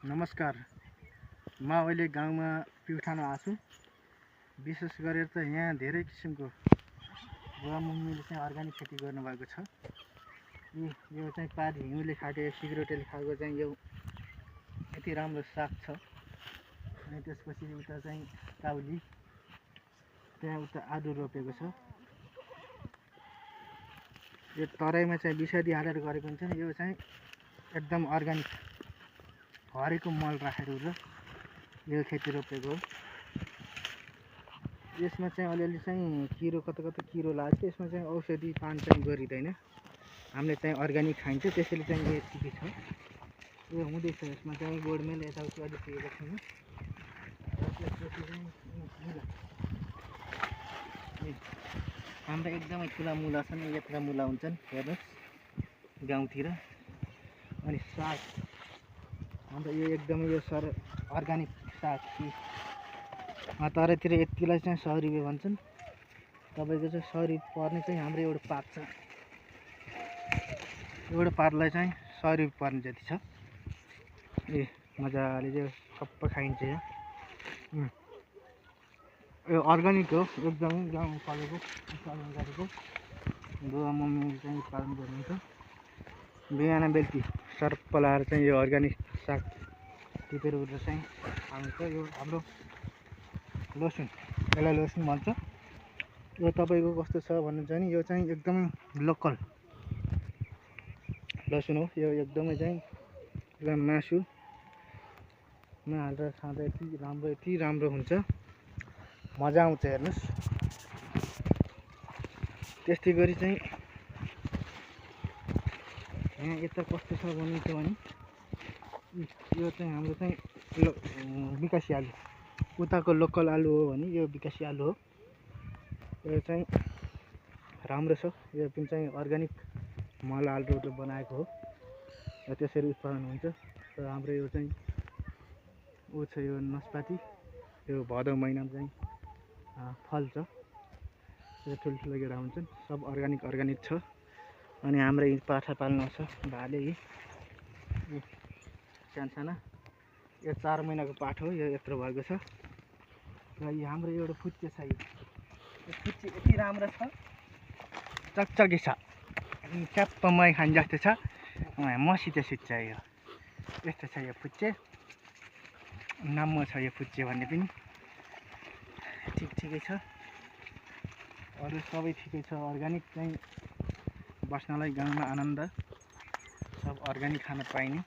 नमस्कार। म अहिले गाउँमा पिउठान आछु। विशेष गरेर त यहाँ धेरै किसिमको बुवा मम्मीले चाहिँ अर्गानिक खेती गर्नुभएको छ। यो चाहिँ पात हिउँले खाएको, सिग्रेटले खाएको चाहिँ यो यति राम्रो साग छ। अनि त्यसपछि उता चाहिँ काउली, त्यहाँ उता आदु रोपेको छ। यो तराईमा चाहिँ विषादी हालेर गरेको हुन्छ नि, यो चाहिँ एकदम अर्गानिक हरेको मल राखेर यो खेती रोपेको हो। यसमा चाहिँ अलिअलि चाहिँ किरो कता किरो लाग्छ। यसमा चाहिँ औषधि पान चाहिँ गरिँदैन, हामीले चाहिँ अर्गानिक खाइन्छ, त्यसैले चाहिँ यो यतिकै छ। यो हुँदैछ, यसमा चाहिँ गोडमेल यताउति अलिक पुगेको छैन। त्यसपछि चाहिँ हाम्रो एकदमै ठुला मुला छन्, यत्र मुला हुन्छन् हेर्नुहोस् गाउँतिर। अनि साग अन्त यो एकदमै यो अर्गानिक साग तराईतिर यतिलाई चाहिँ 100 रुपियाँ भन्छन्। तपाईँको चाहिँ 100 रुपियाँ पर्ने चाहिँ हाम्रो एउटा पात छ। एउटा पातलाई चाहिँ 100 रुपियाँ पर्ने जति छ। ए मजाले चाहिँ सबै खाइन्छ। यो अर्गानिक हो, एकदमै गाउँ पालेको उत्पादन गरेको बुवा मम्मीले चाहिँ उत्पादन गर्नुहुन्छ। बिहान बेलुकी सर्प लाएर चाहिँ यो अर्गानिक साग टिपेर उठेर चाहिँ खान्छ। यो हाम्रो लसुन, यसलाई लसुन भन्छ। यो तपाईँको कस्तो छ भन्नुहुन्छ भने यो चाहिँ एकदमै लोकल लसुन हो। यो एकदमै चाहिँ मासुमा हालेर खाँदा यति राम्रो हुन्छ, मजा आउँछ। हेर्नुहोस् त्यस्तै गरी चाहिँ यहाँ यता कस्तो छ भन्नुहुन्छ भने यो चाहिँ हाम्रो चाहिँ विकासी आलु, उताको लोकल आलु हो भने यो विकासी आलु हो। यो चाहिँ राम्रो छ। यो पनि चाहिँ अर्गानिक मल हालेर बनाएको हो र त्यसरी उत्पादन हुन्छ। र हाम्रो यो चाहिँ छ यो नास्पाती, यो भदौ महिनामा चाहिँ फल्छ। यो ठुल्ठुलो गेडा हुन्छन्, सब अर्गानिक छ। अनि हाम्रो पाठा पाल्नु छ भाले, साना यो 4 महिनाको पाठ हो। यो यत्रो भएको छ। र यो हाम्रो एउटा फुच्चे छ। यो फुच्चे यति राम्रो छ, चकचके छ, च्याप्प मै खान जस्तो छ, मसित सुत्छ। यो यस्तो छ यो फुच्चे, नामो छ यो फुच्चे भन्ने पनि। ठिकै छ, अरू सबै ठिकै छ। अर्गानिक चाहिँ बस्नलाई गाउँमा आनन्द, सब अर्गानिक खान पाइने।